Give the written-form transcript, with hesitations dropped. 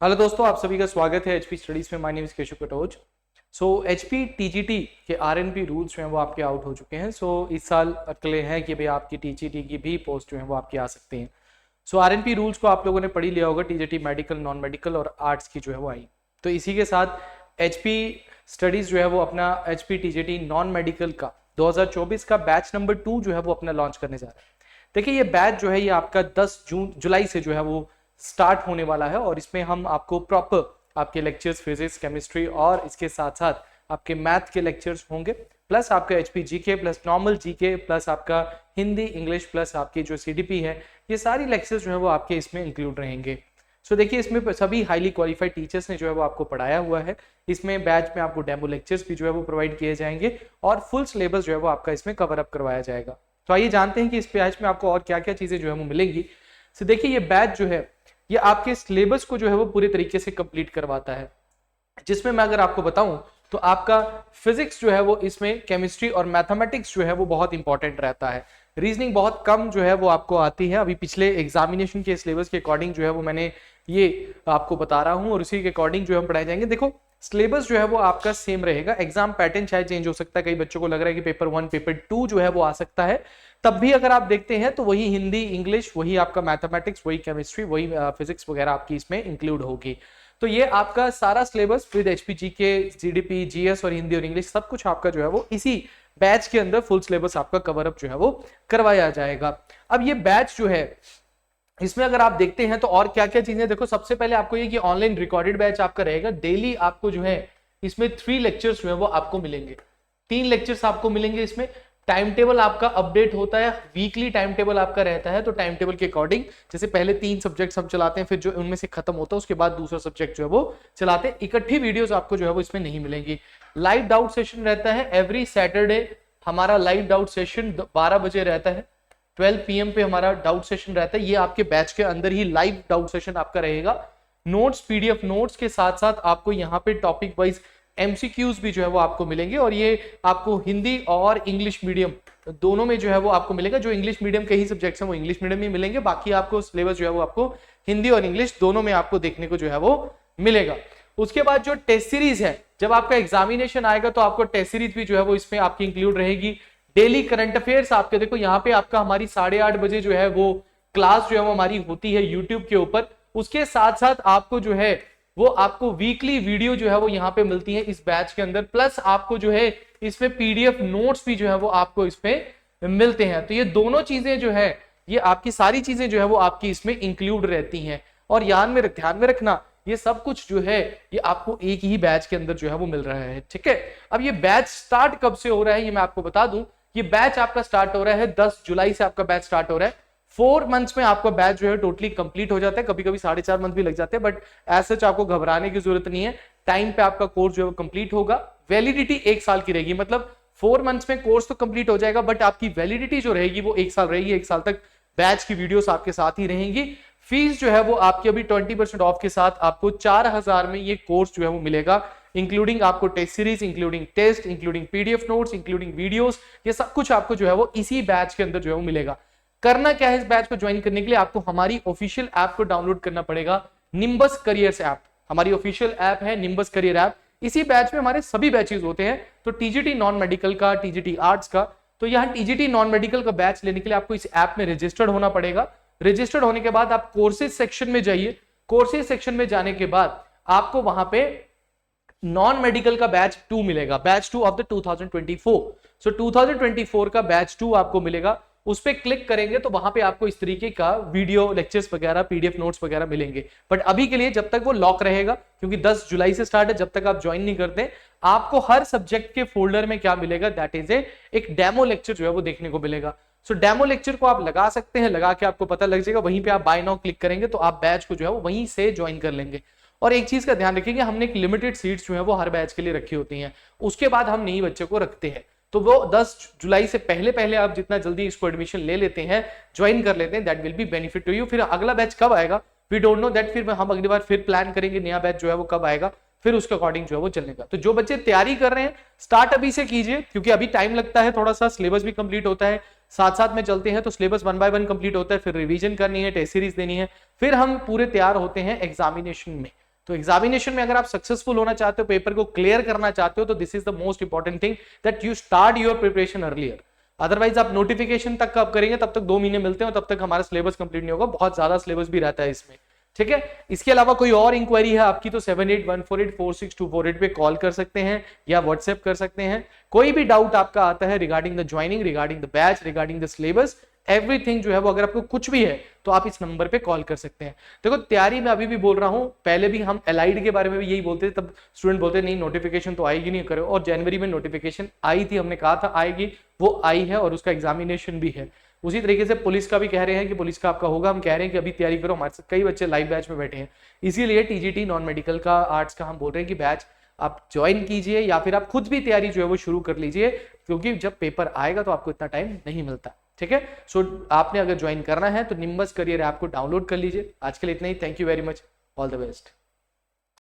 Hello दोस्तों, आप सभी का स्वागत है एचपी स्टडीज में। My name is Keshav Katoch. HP TGT के आरएनपी रूल्स जो हैं वो आपके आउट हो चुके हैं। इस साल अटकलें हैं कि भाई आपकी टीजीटी की भी पोस्ट जो है वो आपकी आ सकती हैं। आरएनपी रूल्स को आप लोगों ने पढ़ ही लिया होगा। टीजीटी मेडिकल, नॉन मेडिकल और आर्ट्स की जो है वो आई। तो इसी के साथ एचपी स्टडीज जो है वो अपना एचपी टीजीटी नॉन मेडिकल का 2024 का बैच नंबर 2 जो है वो अपना लॉन्च करने जा रहा है। देखिए, ये बैच जो है ये आपका 10 जुलाई से जो है वो स्टार्ट होने वाला है और इसमें हम आपको प्रॉपर आपके लेक्चर्स फिजिक्स, केमिस्ट्री और इसके साथ साथ आपके मैथ के लेक्चर्स होंगे, प्लस आपका HP GK, plus normal GK, plus आपका हिंदी, इंग्लिश, प्लस आपकी जो सीडीपी है, ये सारी लेक्चर्स जो है वो आपके इसमें इंक्लूड रहेंगे। देखिए, इसमें सभी हाईली क्वालिफाइड टीचर्स ने जो है वो आपको पढ़ाया हुआ है। इसमें बैच में आपको डेमो लेक्चर्स भी जो है वो प्रोवाइड किए जाएंगे और फुल सिलेबस जो है वो आपका इसमें कवर अप करवाया जाएगा। तो आइए जानते हैं कि इस बैच में आपको और क्या क्या चीजें जो है वो मिलेंगी। देखिए, ये बैच जो है ये आपके सिलेबस को जो है वो पूरे तरीके से कंप्लीट करवाता है, जिसमें मैं अगर आपको बताऊं तो आपका फिजिक्स जो है वो इसमें, केमिस्ट्री और मैथमेटिक्स जो है वो बहुत इंपॉर्टेंट रहता है। रीजनिंग बहुत कम जो है वो आपको आती है। अभी पिछले एग्जामिनेशन के सिलेबस के अकॉर्डिंग जो है वो मैंने ये आपको बता रहा हूं और उसी के अकॉर्डिंग जो हम पढ़ाए जाएंगे। देखो, सिलेबस जो है वो आपका सेम रहेगा। एग्जाम पैटर्न शायद चेंज हो सकता है। कई बच्चों को लग रहा है कि पेपर 1, पेपर 2 जो है वो आ सकता है, तब भी अगर आप देखते हैं तो वही हिंदी, इंग्लिश, वही आपका मैथमेटिक्स, वही केमिस्ट्री, वही फिजिक्स वगैरह आपकी इसमें इंक्लूड होगी। तो ये आपका सारा सिलेबस विद एचपीजी के जीडीपी, जीएस और हिंदी और इंग्लिश सब कुछ आपका जो है वो इसी बैच के अंदर फुल सिलेबस आपका कवर अप जो है वो करवाया जाएगा। अब ये बैच जो है इसमें अगर आप देखते हैं तो और क्या क्या चीजें, देखो सबसे पहले आपको ये कि ऑनलाइन रिकॉर्डेड बैच आपका रहेगा। डेली आपको जो है इसमें 3 लेक्चर्स जो है वो आपको मिलेंगे, 3 लेक्चर्स आपको मिलेंगे। इसमें टाइम टेबल आपका अपडेट होता है, वीकली टाइम टेबल आपका रहता है। तो टाइम टेबल के अकॉर्डिंग जैसे पहले 3 सब्जेक्ट्स हम चलाते हैं, फिर जो उनमें से खत्म होता है उसके बाद दूसरा सब्जेक्ट जो है वो चलाते हैं। इकट्ठी वीडियोस आपको जो है वो इसमें नहीं मिलेंगी। लाइव डाउट सेशन रहता है एवरी सैटरडे। हमारा लाइव डाउट सेशन 12 बजे रहता है, 12 PM पे हमारा डाउट सेशन रहता है। ये आपके बैच के अंदर ही लाइव डाउट सेशन आपका रहेगा। नोट्स, पीडीएफ नोट्स के साथ साथ आपको यहाँ पे टॉपिक वाइज एमसीक्यूज भी जो है वो आपको मिलेंगे और ये आपको हिंदी और इंग्लिश मीडियम दोनों में जो है वो आपको मिलेगा। जो इंग्लिश मीडियम के ही सब्जेक्ट्स हैं वो इंग्लिश मीडियम में मिलेंगे, बाकी आपको सिलेबस जो है वो आपको हिंदी और इंग्लिश दोनों में आपको देखने को जो है वो मिलेगा। उसके बाद जो टेस्ट सीरीज है, जब आपका एग्जामिनेशन आएगा तो आपको टेस्ट सीरीज भी जो है वो इसमें आपकी इंक्लूड रहेगी। डेली करंट अफेयर्स आपके, देखो यहाँ पे आपका हमारी 8:30 बजे जो है वो क्लास जो है वो हमारी होती है यूट्यूब के ऊपर। उसके साथ साथ आपको जो है वो आपको वीकली वीडियो जो है वो यहाँ पे मिलती है इस बैच के अंदर, प्लस आपको जो है इसमें पीडीएफ नोट्स भी जो है वो आपको इसमें मिलते हैं। तो ये दोनों चीजें जो है, ये आपकी सारी चीजें जो है वो आपकी इसमें इंक्लूड रहती हैं। और ध्यान में रखना, ये सब कुछ जो है ये आपको एक ही बैच के अंदर जो है वो मिल रहा है। ठीक है, अब ये बैच स्टार्ट कब से हो रहा है ये मैं आपको बता दूं। ये बैच आपका स्टार्ट हो रहा है 10 जुलाई से आपका बैच स्टार्ट हो रहा है। 4 मंथ्स में आपका बैच जो है टोटली कंप्लीट हो जाता है। कभी कभी 4.5 मंथ भी लग जाते हैं, बट एज सच आपको घबराने की जरूरत नहीं है। टाइम पे आपका कोर्स जो है वो कंप्लीट होगा। वैलिडिटी 1 साल की रहेगी, मतलब 4 मंथ्स में कोर्स तो कंप्लीट हो जाएगा, बट आपकी वैलिडिटी जो रहेगी वो 1 साल रहेगी। 1 साल तक बैच की वीडियोस आपके साथ ही रहेंगी। फीस जो है वो आपकी अभी 20% ऑफ के साथ आपको 4000 में ये कोर्स जो है वो मिलेगा, इंक्लूडिंग आपको test series, including test, including PDF notes, including videos. ये सब कुछ आपको जो है वो इसी बैच के अंदर जो है वो मिलेगा। करना क्या है, इस बैच को ज्वाइन करने के लिए आपको हमारी ऑफिशियल ऐप को डाउनलोड करना पड़ेगा, निम्बस करियर्स ऐप। हमारी ऑफिशियल ऐप है निम्बस करियर ऐप। इसी बैच में हमारे सभी बैचेस होते हैं, तो टीजीटी नॉन मेडिकल का, टीजीटी आर्ट्स का। तो यहाँ टीजीटी नॉन मेडिकल का बैच लेने के लिए आपको इस ऐप में रजिस्टर्ड होना पड़ेगा। रजिस्टर्ड होने के बाद आप कोर्सेज सेक्शन में जाइए। कोर्सेज सेक्शन में जाने के बाद आपको वहां पे नॉन मेडिकल का बैच 2 मिलेगा, बैच 2 ऑफ द 2024। 2024 का बैच 2 आपको मिलेगा। उस पर क्लिक करेंगे तो वहां पे आपको इस तरीके का वीडियो लेक्चर्स वगैरह, पीडीएफ नोट्स वगैरह मिलेंगे। बट अभी के लिए जब तक वो लॉक रहेगा, क्योंकि 10 जुलाई से स्टार्ट है, जब तक आप ज्वाइन नहीं करते, आपको हर सब्जेक्ट के फोल्डर में क्या मिलेगा, दैट इज एक डेमो लेक्चर जो है वो देखने को मिलेगा। डेमो लेक्चर को आप लगा सकते हैं, लगा के आपको पता लग जाएगा। वहीं पे आप बाय नाउ क्लिक करेंगे तो आप बैच को जो है वो वहीं से ज्वाइन कर लेंगे। और एक चीज का ध्यान रखिएगा, हमने एक लिमिटेड सीट्स जो है वो हर बैच के लिए रखी होती हैं, उसके बाद हम नई बच्चे को रखते हैं। तो वो 10 जुलाई से पहले आप जितना जल्दी इसको एडमिशन ले लेते हैं, ज्वाइन कर लेते हैं, that will be benefit to you. फिर अगला बैच कब आएगा वी डोंट नो दैट, फिर हम अगली बार फिर प्लान करेंगे नया बैच जो है वो कब आएगा, फिर उसके अकॉर्डिंग जो है वो चलने का। तो जो बच्चे तैयारी कर रहे हैं स्टार्ट अभी से कीजिए, क्योंकि अभी टाइम लगता है थोड़ा सा, सिलेबस भी कंप्लीट होता है, साथ साथ में चलते हैं तो सिलेबस 1 बाय 1 कंप्लीट होता है, फिर रिवीजन करनी है, टेस्ट सीरीज देनी है, फिर हम पूरे तैयार होते हैं एग्जामिनेशन में। तो एग्जामिनेशन में अगर आप सक्सेसफुल होना चाहते हो, पेपर को क्लियर करना चाहते हो, तो this is the most important thing that you start your preparation earlier. Otherwise आप नोटिफिकेशन तक कब करेंगे, तब तक 2 महीने मिलते हैं और तब तक हमारा सिलेबस कंप्लीट नहीं होगा, बहुत ज्यादा सिलेबस भी रहता है इसमें, ठीक है। इसके अलावा कोई और इंक्वायरी है आपकी तो 7814846248 पे कॉल कर सकते हैं या व्हाट्सएप कर सकते हैं। कोई भी डाउट आपका आता है regarding the joining, regarding the batch, regarding the syllabus, everything जो है वो अगर आपको कुछ भी है तो आप इस नंबर पे कॉल कर सकते हैं। देखो तैयारी में अभी भी बोल रहा हूं, पहले भी हम एलाइड के बारे में भी यही बोलते थे, तब स्टूडेंट बोलते नहीं नोटिफिकेशन तो आएगी नहीं करो, और जनवरी में नोटिफिकेशन आई थी, हमने कहा था आएगी, वो आई है और उसका एग्जामिनेशन भी है। उसी तरीके से पुलिस का भी कह रहे हैं कि पुलिस का आपका होगा, हम कह रहे हैं कि अभी तैयारी करो, हमारे साथ कई बच्चे लाइव बैच में बैठे हैं, इसीलिए टीजीटी नॉन मेडिकल का आर्ट्स का हम बोल रहे हैं कि बैच आप ज्वाइन कीजिए या फिर आप खुद भी तैयारी जो है वो शुरू कर लीजिए, क्योंकि जब पेपर आएगा तो आपको इतना टाइम नहीं मिलता, ठीक है। सो आपने अगर ज्वाइन करना है तो निम्बस करियर ऐप को डाउनलोड कर लीजिए। आज के लिए इतना ही, thank you very much, all the best.